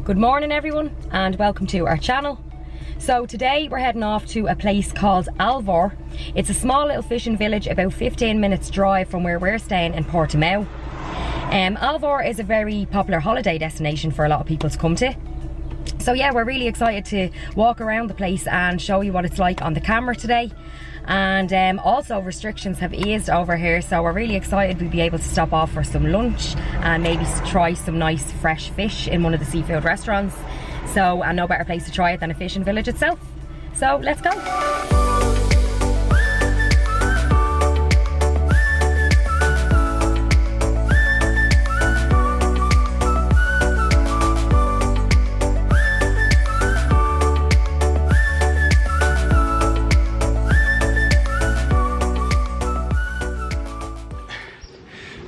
Good morning everyone and welcome to our channel. So today we're heading off to a place called Alvor. It's a small little fishing village about 15 minutes drive from where we're staying in Portimao. Alvor is a very popular holiday destination for a lot of people to come to. So yeah, we're really excited to walk around the place and show you what it's like on the camera today. And also restrictions have eased over here, so we're really excited we'll be able to stop off for some lunch and maybe try some nice fresh fish in one of the seafood restaurants. So, and no better place to try it than a fishing village itself. So let's go.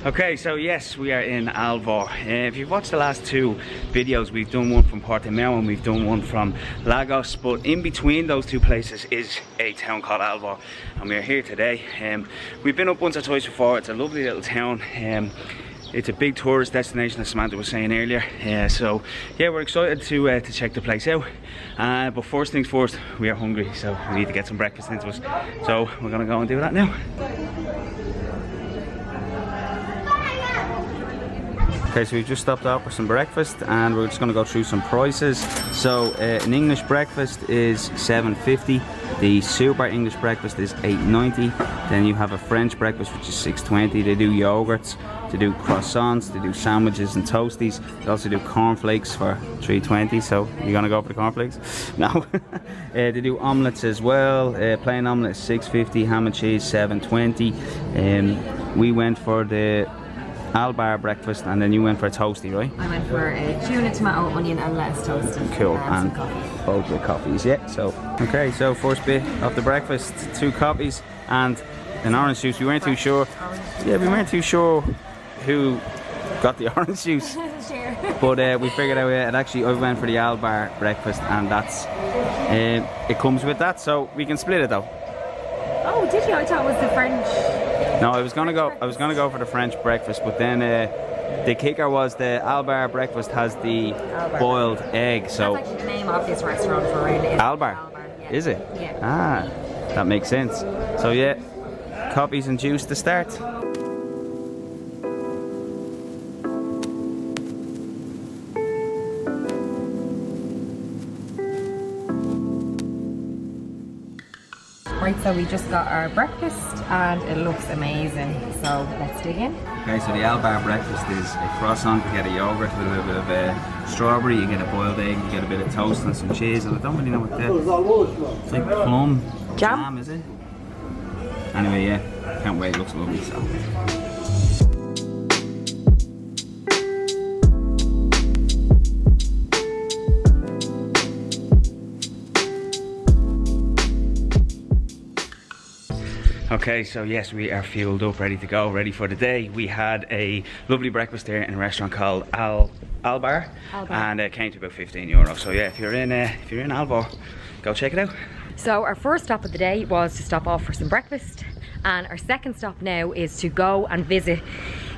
Okay, so yes, we are in Alvor. If you've watched the last two videos, we've done one from Portimao and we've done one from Lagos, but in between those two places is a town called Alvor, and we're here today. We've been up once or twice before. It's a lovely little town. It's a big tourist destination, as Samantha was saying earlier. So yeah, we're excited to check the place out. But first things first, we are hungry, so we need to get some breakfast into us. So we're gonna go and do that now. Okay, so we've just stopped off for some breakfast and we're just going to go through some prices. So an English breakfast is $7.50. The super English breakfast is $8.90. Then you have a French breakfast, which is $6.20. They do yogurts, they do croissants, they do sandwiches and toasties. They also do cornflakes for $3.20. So you're going to go for the cornflakes? No. They do omelettes as well. Plain omelette is $6.50. Ham and cheese $7.20. We went for the Albar breakfast, and then you went for a toasty, right? I went for a tuna, tomato, onion and lettuce toasty. Cool, and both the coffees, yeah. So, okay, so first bit of the breakfast, 2 coffees and an orange juice. We weren't too sure. Yeah, we weren't too sure who got the orange juice. But we figured out it actually, I went for the Albar breakfast, and that's it comes with that, so we can split it though. Oh, did you? I thought it was the French. No, I was gonna go for the French breakfast, but then the kicker was the Albar breakfast has the boiled egg. So that's actually the name of this restaurant for around it. Albar, yeah. Is it? Yeah. Ah, that makes sense. So yeah, coffees and juice to start. Right, so we just got our breakfast and it looks amazing, so let's dig in. Okay, so the Albar breakfast is a croissant. You get a yogurt with a little bit of strawberry, you get a boiled egg, you get a bit of toast and some cheese. I don't really know what that is. It's like plum jam, is it? Anyway, yeah, can't wait, it looks lovely. So. Okay, so yes, we are fueled up, ready to go, ready for the day. We had a lovely breakfast here in a restaurant called Albar, and it came to about €15. So yeah, if you're in Alvor, go check it out. So our first stop of the day was to stop off for some breakfast, and our second stop now is to go and visit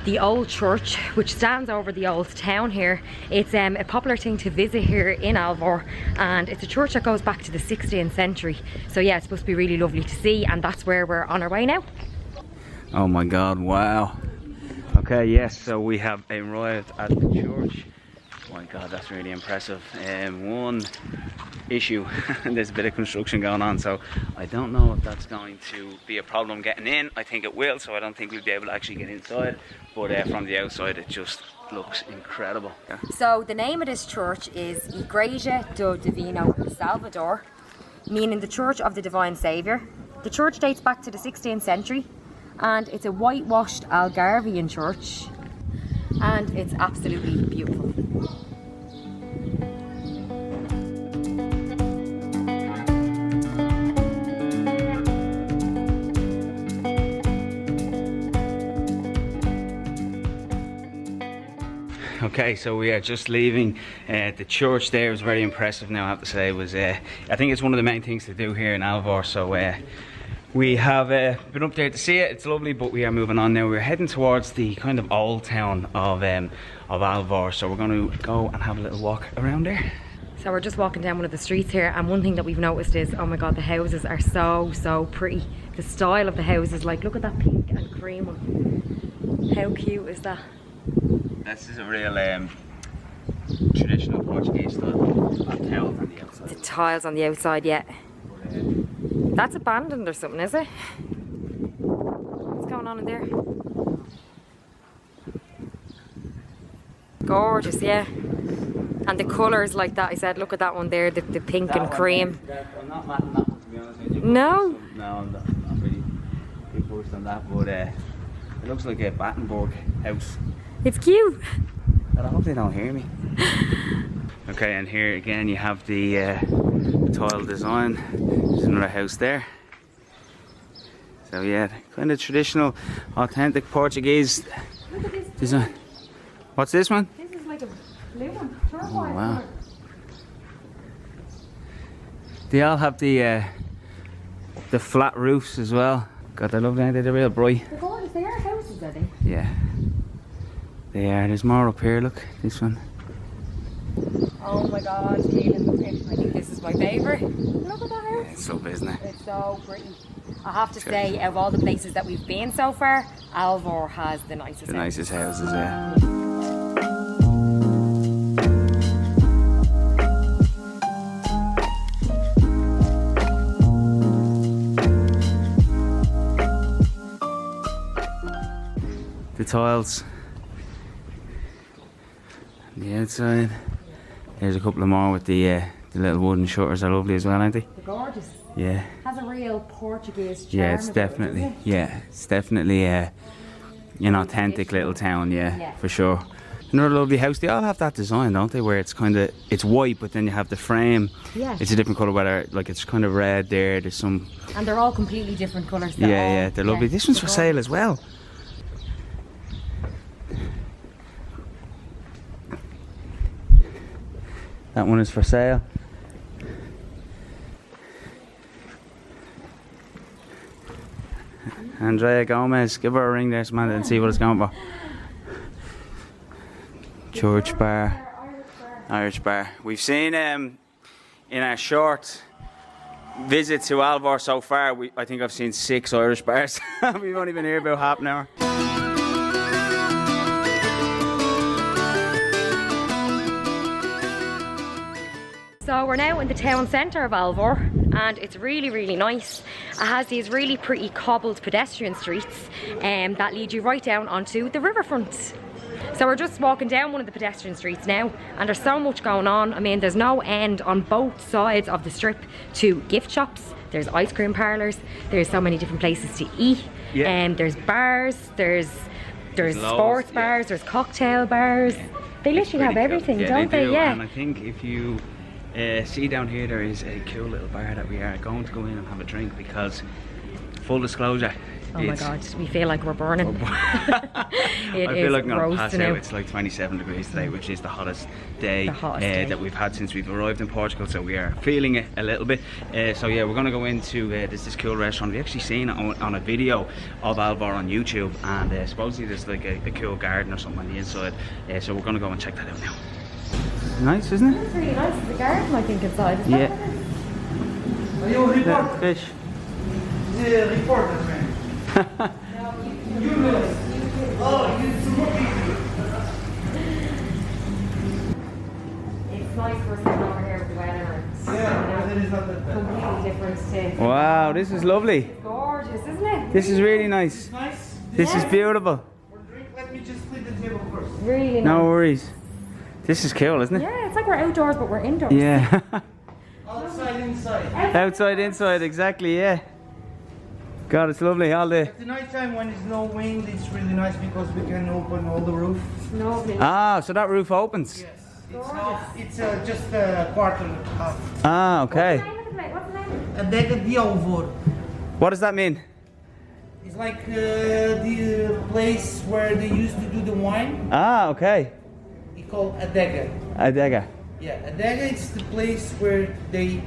the old church, which stands over the old town here. It's a popular thing to visit here in Alvor, and it's a church that goes back to the 16th century. So yeah, it's supposed to be really lovely to see, and that's where we're on our way now. Oh my god, wow. Okay, yes, so we have arrived at the church. Oh my god, that's really impressive. One issue, there's a bit of construction going on, so I don't know if that's going to be a problem getting in. I think it will, so I don't think we'll be able to actually get inside, but from the outside it just looks incredible. Yeah. So the name of this church is Igreja do Divino Salvador, meaning the Church of the Divine Saviour. The church dates back to the 16th century, and it's a whitewashed Algarvian church, and it's absolutely beautiful. Okay, so we are just leaving the church there. It was very impressive now, I have to say. It was, I think it's one of the main things to do here in Alvor, so We have been up there to see it. It's lovely, but we are moving on now. We're heading towards the kind of old town of Alvor, so we're going to go and have a little walk around there. So we're just walking down one of the streets here, and one thing that we've noticed is, oh my god, the houses are so pretty. The style of the houses, like look at that pink and cream one. How cute is that? This is a real traditional Portuguese style of town on the outside. The tiles on the outside, yeah. That's abandoned or something, is it? What's going on in there? Gorgeous, yeah. And the colours like that, I said, look at that one there, the pink and cream. I'm not mad on that one, to be honest with you. No? No, I'm not really big burst on that, but it looks like a Battenberg house. It's cute. I hope they don't hear me. Okay, and here again you have the tile design. There's another house there. So yeah, kind of traditional, authentic Portuguese design. What's this one? This is like a blue one. Oh wow. They all have the flat roofs as well. God, they're lovely, aren't they? They're real bright. They're gorgeous. They are houses, are they? Yeah. They are. There's more up here, look. This one. Oh my god, Keelan, look at it. I think this is my favourite. Look at that house. Yeah, it's lovely, isn't it? It's so pretty. I have to say, out of all the places that we've been so far, Alvor has the nicest Nicest houses, yeah. The tiles on the outside. There's a couple of more with the little wooden shutters. Are lovely as well, aren't they? They're gorgeous. Yeah. Has a real Portuguese charm. Yeah, it's definitely. It, yeah, it's definitely an authentic little town. Yeah, for sure. Another lovely house. They all have that design, don't they? Where it's kind of white, but then you have the frame. Yeah. It's a different colour. Whether like it's kind of red there. There's some. And they're all completely different colours. Yeah, they're lovely. This one's for sale as well. That one is for sale. Andrea Gomez, give her a ring there, Samantha, and see what it's going for. Church bar, Irish bar. We've seen in our short visit to Alvor so far, I think I've seen 6 Irish bars. We've only been here about half an hour. So we're now in the town centre of Alvor, and it's really nice. It has these really pretty cobbled pedestrian streets that lead you right down onto the riverfront. So we're just walking down one of the pedestrian streets now, and there's so much going on. I mean, there's no end on both sides of the strip to gift shops. There's ice cream parlours. There's so many different places to eat. Yeah. There's bars. There's sports bars. There's cocktail bars. They literally have everything, don't they? Yeah. And I think if you see down here, there is a cool little bar that we are going to go in and have a drink, because full disclosure, oh my god, we feel like we're burning. I feel like I'm gonna pass out. It's like 27 degrees today, which is the hottest day that we've had since we've arrived in Portugal, so we are feeling it a little bit. So yeah, we're gonna go into this cool restaurant. We've actually seen it on a video of Alvor on YouTube, and supposedly there's like a cool garden or something on the inside, so we're gonna go and check that out now. Nice, isn't it? It's really nice. There's a garden, I think, inside. Is yeah. Are you a reporter? Fish. Yeah, reporter, man. You know. Oh, it's nice for us to over here with the weather. Yeah, weather is not that bad. Completely different to. Wow, this is lovely. It's gorgeous, isn't it? This is really nice. Nice. This is beautiful. For drink, let me just clean the table first. Really nice. No worries. This is cool, isn't it? Yeah, it's like we're outdoors, but we're indoors. Yeah. Outside, inside. Outside, inside, exactly, yeah. God, it's lovely. All the... At the night time when there's no wind, it's really nice because we can open all the roof. Lovely. Ah, so that roof opens? Yes. It's just a quarter half. Ah, okay. What's the name? Adega de Alvor. What does that mean? It's like the place where they used to do the wine. Ah, okay. It's called Adega. Adega. Yeah, Adega is the place where they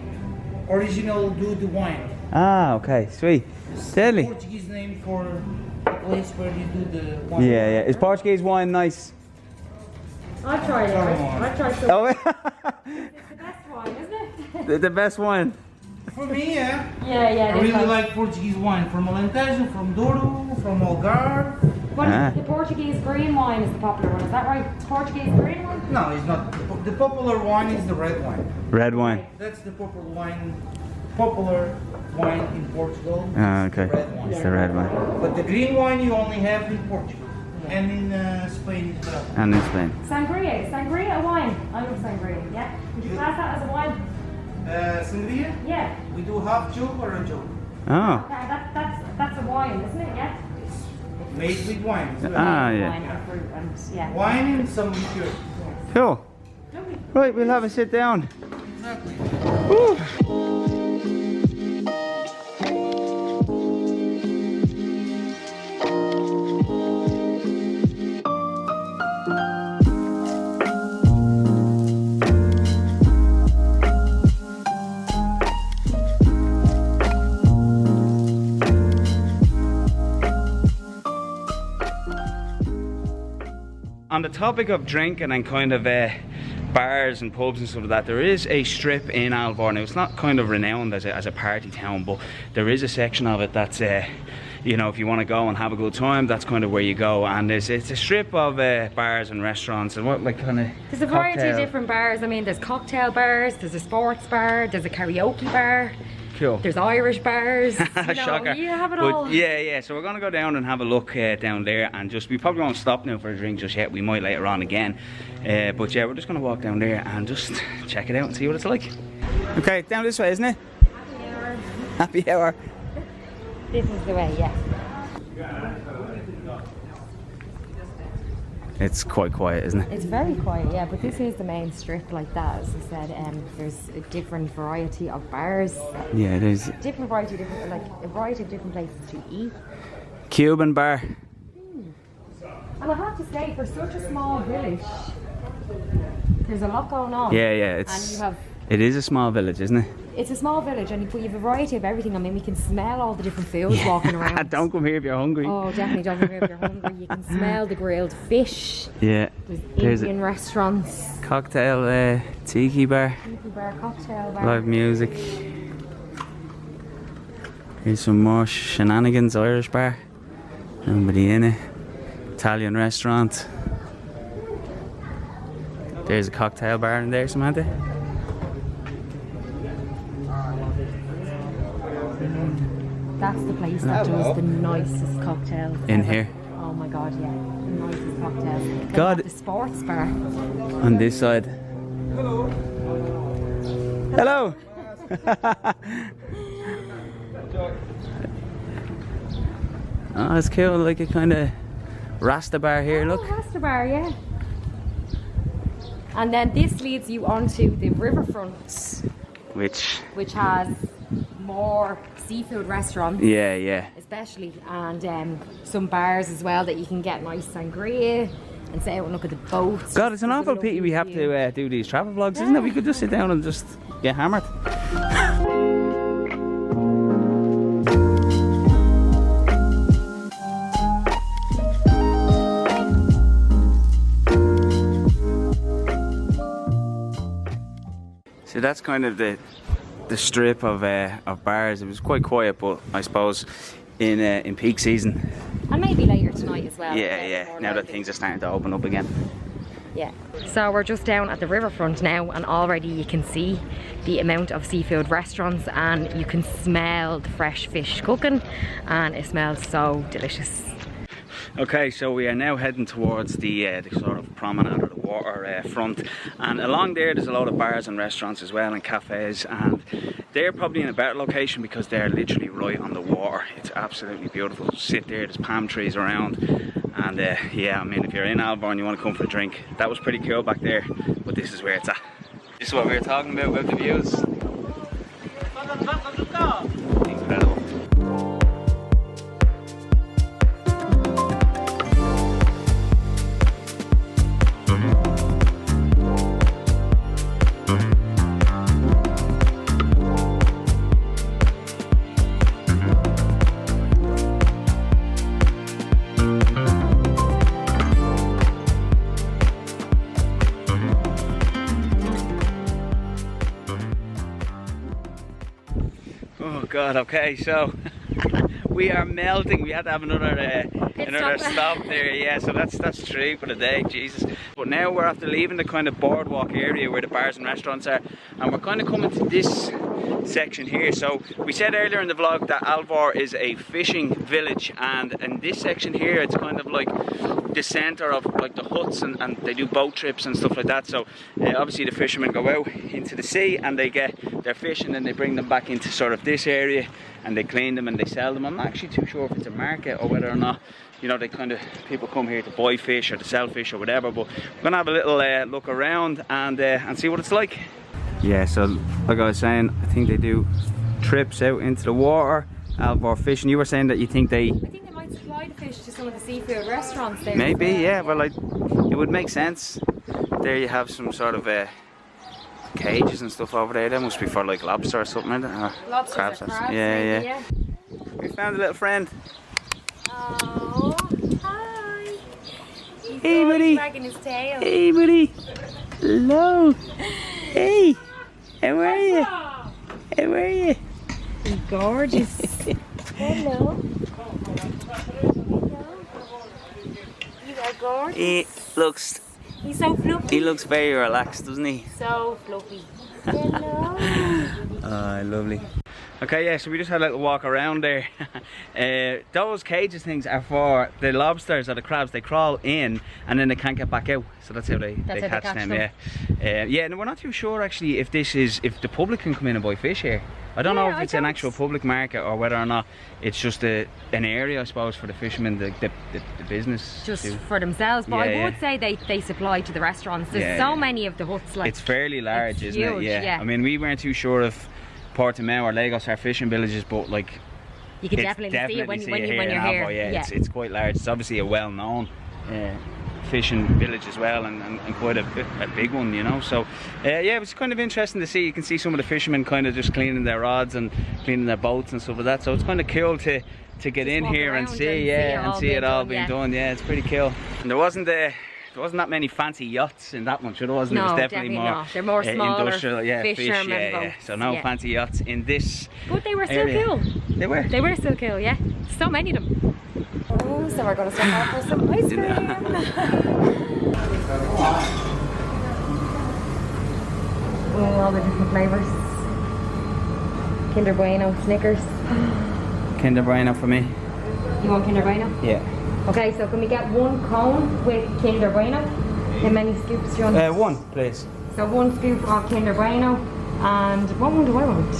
originally do the wine. Ah, okay, sweet. Deadly. Portuguese name for the place where you do the wine. Yeah, yeah. Is Portuguese wine nice? I've tried it. I've tried some. Oh, It's the best wine, isn't it? the best wine. For me, yeah. Yeah, yeah. I really like Portuguese wine from Alentejo, from Douro, from Algarve. Well, the Portuguese green wine is the popular one, is that right? Portuguese green one? No, it's not. The popular wine is the red wine. Red wine. That's the popular wine in Portugal. Ah, okay. The red wine. It's the red wine. But the green wine you only have in Portugal and in Spain as well. And in Spain. Sangria a wine? I love sangria, yeah? Would you class that as a wine? Sangria? Yeah. We do half jug or a jug. Oh. Okay, that's a wine, isn't it? Yeah? Made with wine. as well. Ah, yeah. Wine and fruit and yeah. Wine and some liqueur. Cool. Lovely. Right, we'll have a sit down. Exactly. Woo. On the topic of drinking and kind of bars and pubs and stuff like that, there is a strip in Alvor. Now, it's not kind of renowned as a party town, but there is a section of it that's, you know, if you want to go and have a good time, that's kind of where you go. And it's a strip of bars and restaurants and what, like, kind of. There's a variety of different bars. I mean, there's cocktail bars, there's a sports bar, there's a karaoke bar. Cool. There's Irish bars. You know, Shocker. you have it But all. yeah, so we're gonna go down and have a look down there, and we probably won't stop now for a drink just yet. We might later on again, but yeah, we're just gonna walk down there and just check it out and see what it's like. Okay, down this way, isn't it? Happy hour. Happy hour. This is the way, yeah. It's quite quiet, isn't it? It's very quiet, yeah, but this is the main strip like that, as I said. There's a different variety of bars. Yeah, there's A variety of different places to eat. Cuban bar. And I have to say, for such a small village, there's a lot going on. Yeah, it is a small village, isn't it? It's a small village, and you have a variety of everything. I mean, we can smell all the different foods walking around. Don't come here if you're hungry. Oh, definitely don't come here if you're hungry. You can smell the grilled fish. Yeah. There's Indian restaurants. Cocktail tiki bar. Tiki bar, cocktail bar. Live music. Here's some more shenanigans. Irish bar. Nobody in it. Italian restaurant. There's a cocktail bar in there, Samantha. That's the place that does the nicest cocktails In ever. here. Oh my god, yeah. The nicest cocktails. They God. have the sports bar. On this side. Hello. Oh, it's cool. Like a kind of Rasta bar here. Look. Oh, Rasta bar, yeah. And then this leads you onto the riverfront, which has more seafood restaurants. Yeah. Especially, and some bars as well that you can get nice sangria and sit out and look at the boats. God, it's an There's a awful pity lovely we have view. to do these travel vlogs, isn't it? We could just sit down and just get hammered. So that's kind of the strip of bars. It was quite quiet, but I suppose in peak season. And maybe later tonight as well. Yeah. Now that things are starting to open up again. Yeah. So we're just down at the riverfront now, and already you can see the amount of seafood restaurants, and you can smell the fresh fish cooking, and it smells so delicious. Okay, so we are now heading towards the sort of promenade or the water front, and along there's a lot of bars and restaurants as well, and cafes, and they're probably in a better location because they're literally right on the water. It's absolutely beautiful. Just sit there, there's palm trees around, and yeah, I mean, if you're in Alvor and you want to come for a drink, that was pretty cool back there, but this is where it's at. This is what we were talking about the views. Incredible. Oh God, okay, so we are melting. We had to have another stop there, yeah, so that's 3 for the day, Jesus. But now we're after leaving the kind of boardwalk area where the bars and restaurants are, and we're kind of coming to this section here. So we said earlier in the vlog that Alvor is a fishing village, and in this section here it's kind of like the center of like the huts, and they do boat trips and stuff like that. So obviously the fishermen go out into the sea and they get their fish, and then they bring them back into sort of this area and they clean them and they sell them. I'm not actually too sure if it's a market or whether or not, you know, they kind of, people come here to buy fish or to sell fish or whatever. But we're gonna have a little look around and see what it's like. Yeah, so like I was saying, I think they do trips out into the water, Alvor fishing. You were saying that you think they... I think they might supply the fish to some of the seafood restaurants there. Maybe, yeah, well, like, it would make sense. There you have some sort of cages and stuff over there. That must be for like lobster or something, isn't it? Or lobsters crabs. or crabs, Yeah, maybe, yeah. We found a little friend. Oh, hi. He's Hey, buddy. wagging his tail. Hey, buddy. Hello. Hey. How are you? How are you? He's gorgeous. Hello. You are gorgeous. He's so fluffy. He looks very relaxed, doesn't he? So fluffy. Hello. Oh, lovely. Okay, yeah, so we just had a little walk around there. Those cages things are for the lobsters or the crabs. They crawl in and then they can't get back out. So that's how they catch them. Yeah. Yeah, and we're not too sure actually if if the public can come in and buy fish here. I don't know if it's an actual public market or whether or not it's just an area, I suppose, for the fishermen, the business. Just for themselves, but I would say they supply to the restaurants. There's so many of the huts. Like, it's fairly large, isn't huge, it? Yeah. I mean, we weren't too sure if Portimao or Lagos are fishing villages, but like you can definitely see it when you're here. Alvor, yeah. It's quite large. It's obviously a well-known fishing village as well, and quite a big one, you know. So yeah, it was kind of interesting to see. You can see some of the fishermen kind of just cleaning their rods and cleaning their boats and stuff like that. So it's kind of cool to get in here and see it all being done. Yeah, it's pretty cool. And there wasn't that many fancy yachts in that one, sure there wasn't. No, it was definitely more not. They're more smaller, industrial, fishermen fish, so no fancy yachts in this But they were still area. cool. They were still cool, yeah. So many of them. Oh, so we're going to stop off for some ice cream. All the different flavours. Kinder Bueno, Snickers. Kinder Bueno for me. You want Kinder Bueno? Yeah. Okay, so can we get one cone with Kinder Bueno? How many scoops do you want? One, please. So one scoop of Kinder Bueno, and what one do I want?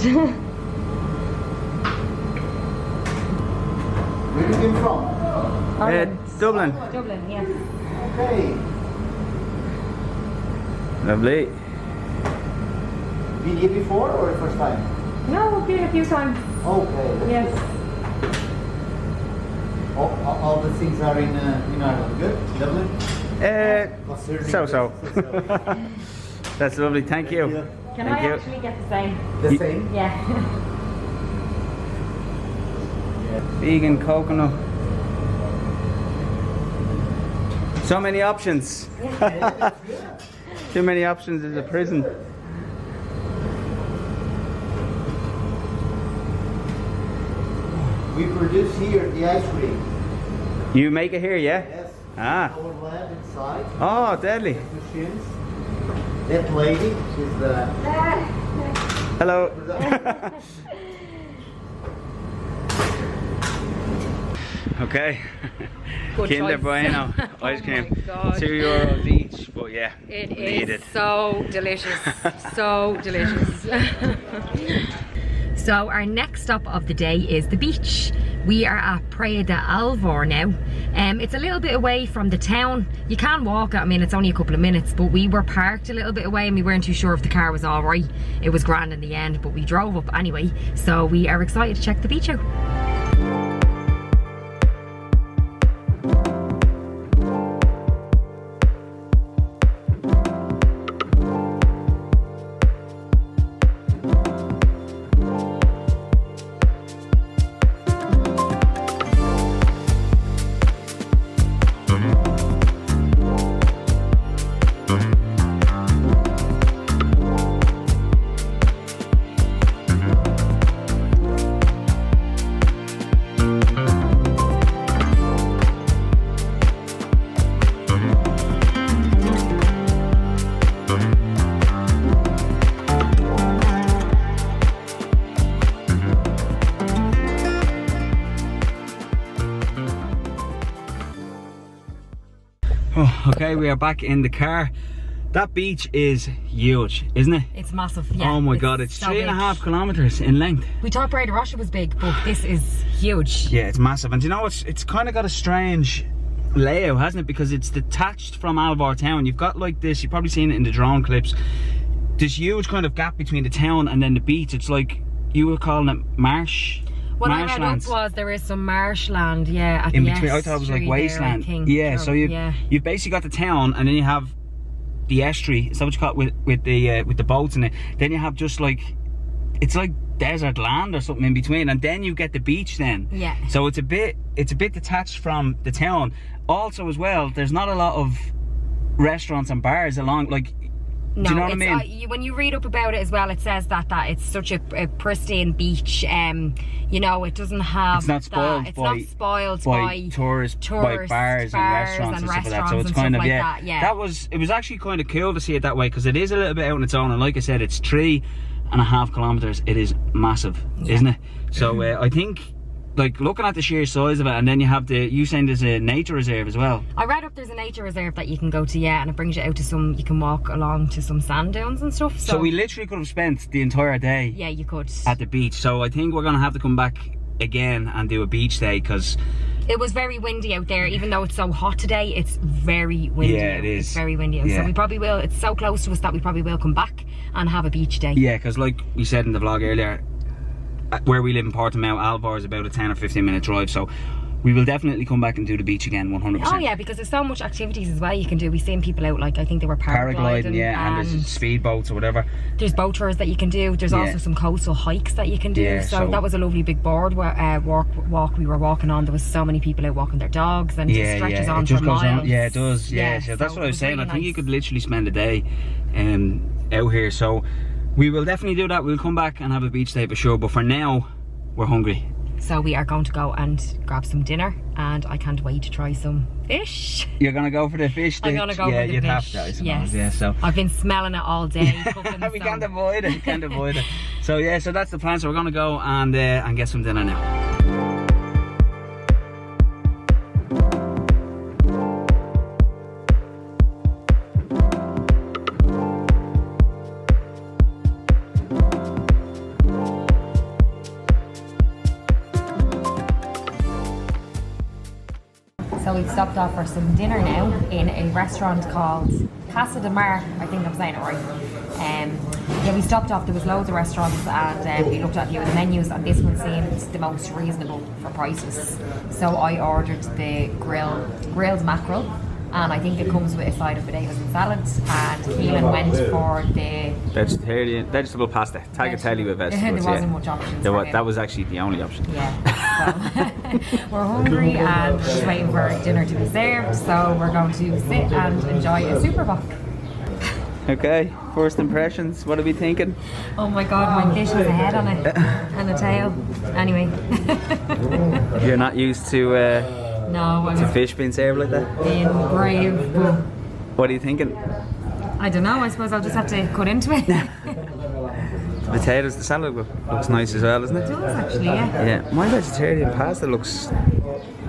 Where are you came from? Dublin. Dublin, yes. Okay. Lovely. Been here before or first time? No, we've been a few times. Okay. Yes. All the things are in Ireland. Good? Dublin? So. That's lovely. Thank you. Can I actually get the same? The same? Yeah. Vegan coconut. So many options. Too many options is a prison. We produce here the ice cream. You make it here, yeah? Yes. Ah. Our lab inside. Oh, deadly. Machines. That lady, she's the... Hello. Okay. Good Kinder choice. Bueno ice cream. Oh my God. €2 each, but yeah, It needed. is so delicious. So delicious. So our next stop of the day is the beach. We are at Praia de Alvor now. It's a little bit away from the town. You can walk it, I mean it's only a couple of minutes, but we were parked a little bit away and we weren't too sure if the car was alright. It was grand in the end, but we drove up anyway. So we are excited to check the beach out. we are back in the car. That beach is huge, isn't it? It's massive, yeah. Oh my god, it's so 3.5 kilometers in length. We thought Breda Russia was big, but this is huge. Yeah, it's massive. And you know, it's kind of got a strange layout, hasn't it? Because it's detached from Alvor town. You've got like this, you've probably seen it in the drone clips, this huge kind of gap between the town and then the beach. It's like, you were calling it marsh. What I read up was there is some marshland, yeah, at in the between. I thought it was like wasteland. There, yeah, so you've basically got the town, and then you have the estuary. Is that what you call it, with the boats in it? Then you have just like, it's like desert land or something in between, and then you get the beach then. Yeah. So it's a bit detached from the town. Also as well, there's not a lot of restaurants and bars along, like. No, do you know what I mean? When you read up about it as well, it says that it's such a pristine beach. You know, it doesn't have. It's not spoiled. It's not spoiled by tourists, by bars and restaurants and stuff like that. So it's kind of That was. It was actually kind of cool to see it that way, because it is a little bit out on its own. And like I said, it's 3.5 kilometers. It is massive, isn't it? So I think, like, looking at the sheer size of it, and then you have you saying there's a nature reserve as well. I read up there's a nature reserve that you can go to, yeah, and it brings you out to some, you can walk along to some sand dunes and stuff. So we literally could have spent the entire day. Yeah, you could. At the beach. So I think we're gonna have to come back again and do a beach day, because it was very windy out there. Even though it's so hot today, it's very windy. Yeah, it is. It's very windy out. So we probably will, it's so close to us that we probably will come back and have a beach day. Yeah, because like we said in the vlog earlier, where we live in Portimao, Alvor is about a 10 or 15 minute drive, so we will definitely come back and do the beach again, 100%. Oh yeah, because there's so much activities as well you can do. We've seen people out, like, I think they were paragliding, yeah, and there's speedboats or whatever. There's boat tours that you can do. There's also some coastal hikes that you can do. Yeah, so that was a lovely big board walk we were walking on. There was so many people out walking their dogs, and it stretches on for miles. Yeah, it does. Yeah, so that's what I was saying. Really I think you could literally spend a day out here. So we will definitely do that. We'll come back and have a beach day for sure. But for now, we're hungry. So we are going to go and grab some dinner, and I can't wait to try some fish. You're gonna go for the fish? I'm gonna go for the fish. Yeah, you'd have to, I suppose. Yes. Yeah, so I've been smelling it all day. We can't avoid it. We can't avoid it. So yeah, so that's the plan. So we're gonna go and get some dinner now. So we've stopped off for some dinner now in a restaurant called Casa de Mar. I think I'm saying it right. Yeah, we stopped off. There was loads of restaurants, and we looked at a few of the menus, and this one seemed the most reasonable for prices. So I ordered the grilled mackerel, and I think it comes with a side of potatoes and salads. And Keelan went for the vegetable pasta, tagliatelle with vegetables. There wasn't much options. That was actually the only option. Yeah. So we're hungry and we're just waiting for dinner to be served. So we're going to sit and enjoy a super bock. Okay, first impressions. What are we thinking? Oh my god, my fish has a head on it and a tail. Anyway. You're not used to fish being served like that? Being brave. What are you thinking? I don't know, I suppose I'll just have to cut into it. The potatoes, the salad looks nice as well, doesn't it? It does actually, yeah. Yeah, my vegetarian pasta looks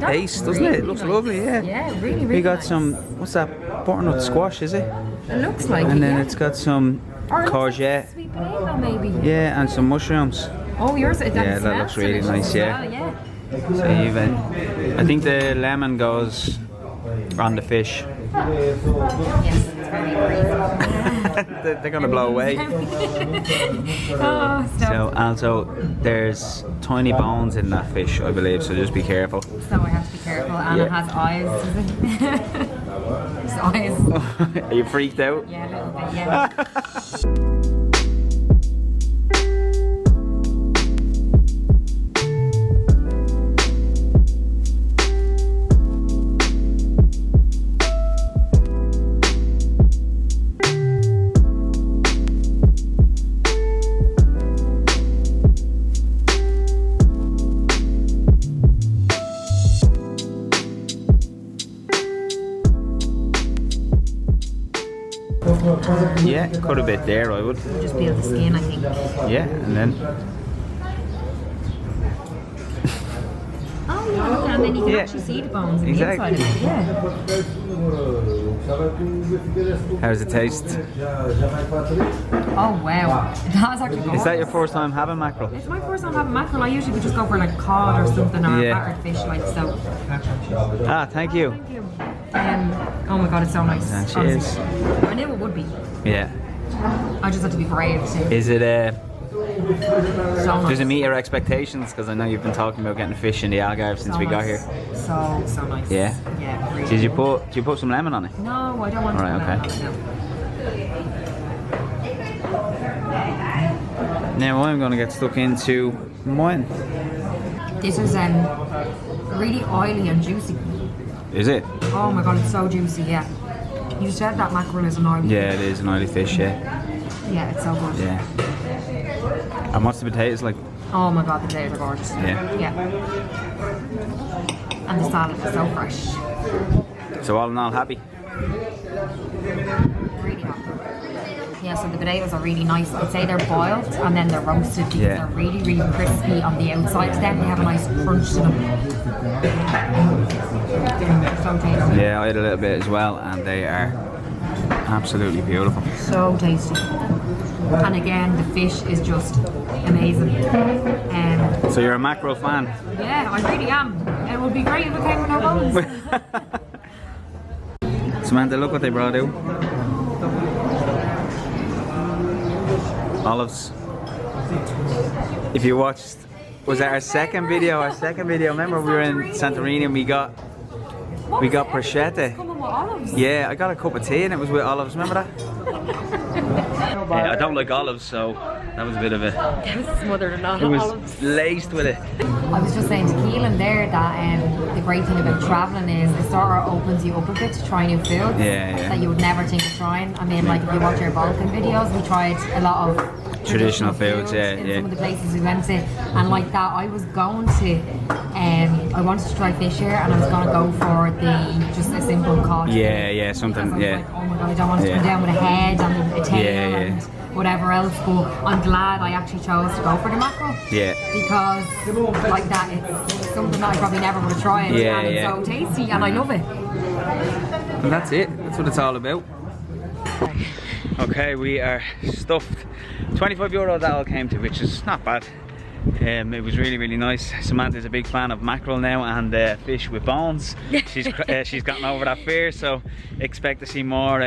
ace, doesn't it? It looks lovely, yeah. Yeah, really, really We got nice. some, what's that, butternut squash, is it? It looks like and it, then yeah. it's got some courgette. Like sweet potato maybe. Yeah, and some mushrooms. Oh, yours, that looks really nice, yeah. Well, yeah. So I think the lemon goes on the fish. Yes, it's very brave. They're gonna blow away. Oh, stop. So also there's tiny bones in that fish, I believe, so just be careful. So I have to be careful, and it has eyes, does it? It's eyes. Are you freaked out? Yeah, a little bit, yeah. Yeah, cut a bit there, I would. Just peel the skin, I think. Yeah, and then. Oh And then you can Yeah. actually see the bones in Exactly. the inside of it. Yeah. How does it taste? Oh wow, that's actually good. Is that your first time having mackerel? It's my first time having mackerel. I usually would just go for like cod or something or Yeah. battered fish like so. Ah, thank you. Thank you. Oh my god, it's so nice. And cheers. Honestly. I knew it would be. Yeah. I just had to be brave too. Is it So nice. does it meet your expectations? Because I know you've been talking about getting fish in the Algarve since we got here. So nice. Yeah? Yeah, really. Did you put some lemon on it? No, I don't want to. Right, put okay. that on, Now I'm going to get stuck into mine. no. This is really oily and juicy. Is it? Oh my god, it's so juicy, yeah. You said that mackerel is an oily Yeah, it is an oily fish, yeah. Yeah, it's so good. Yeah. And what's the potatoes like? Oh my god, the potatoes are gorgeous. Yeah. Yeah. And the salad is so fresh. So all in all, happy? Really happy. Yeah, so the potatoes are really nice. I'd say they're boiled and then they're roasted because Yeah. they're really, really crispy on the outside. Then they have a nice crunch to them. So tasty. Yeah, I had a little bit as well, and they are absolutely beautiful. So tasty. And again, the fish is just amazing. So you're a mackerel fan? Yeah, I really am. It would be great if it came with no bones. Samantha, look what they brought out. Olives. If you watched, was that our second video? Our second video. Remember we were in Santorini and we got prosciutto. Come on with olives. Yeah, I got a cup of tea and it was with olives. Remember that? Yeah, I don't like olives, so that was a bit of a. It was smothered in It was laced with it. I was just saying to Keelan there that the great thing about travelling is it sort of opens you up a bit to try new foods Yeah. that you would never think of trying. I mean, like if you watch our Balkan videos, we tried a lot of Traditional foods, yeah, in yeah. some of the places we went to, and like that, I was going to, I wanted to try fish here, and I was going to go for just a simple cod. Yeah, food. yeah, something, Because I was yeah. like, oh my god, I don't want to Yeah. come down with a head and a tail Yeah, yeah. and whatever else. But I'm glad I actually chose to go for the mackerel. Yeah. Because like that, it's something that I probably never would have tried, Yeah, and it's yeah. so tasty, and I love it. And that's it. That's what it's all about. Okay, we are stuffed. €25 that all came to, which is not bad. It was really, really nice. Samantha's a big fan of mackerel now and fish with bones. She's gotten over that fear, so expect to see more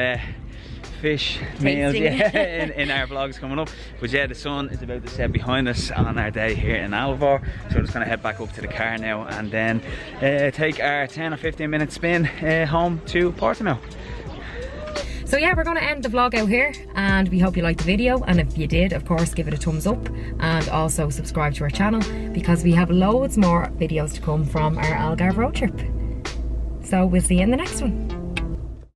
fish meals in our vlogs coming up. But yeah, the sun is about to set behind us on our day here in Alvor, so we're just going to head back up to the car now and then take our 10 or 15 minute spin home to Portimao. So yeah, we're going to end the vlog out here, and we hope you liked the video, and if you did, of course, give it a thumbs up and also subscribe to our channel because we have loads more videos to come from our Algarve road trip. So we'll see you in the next one.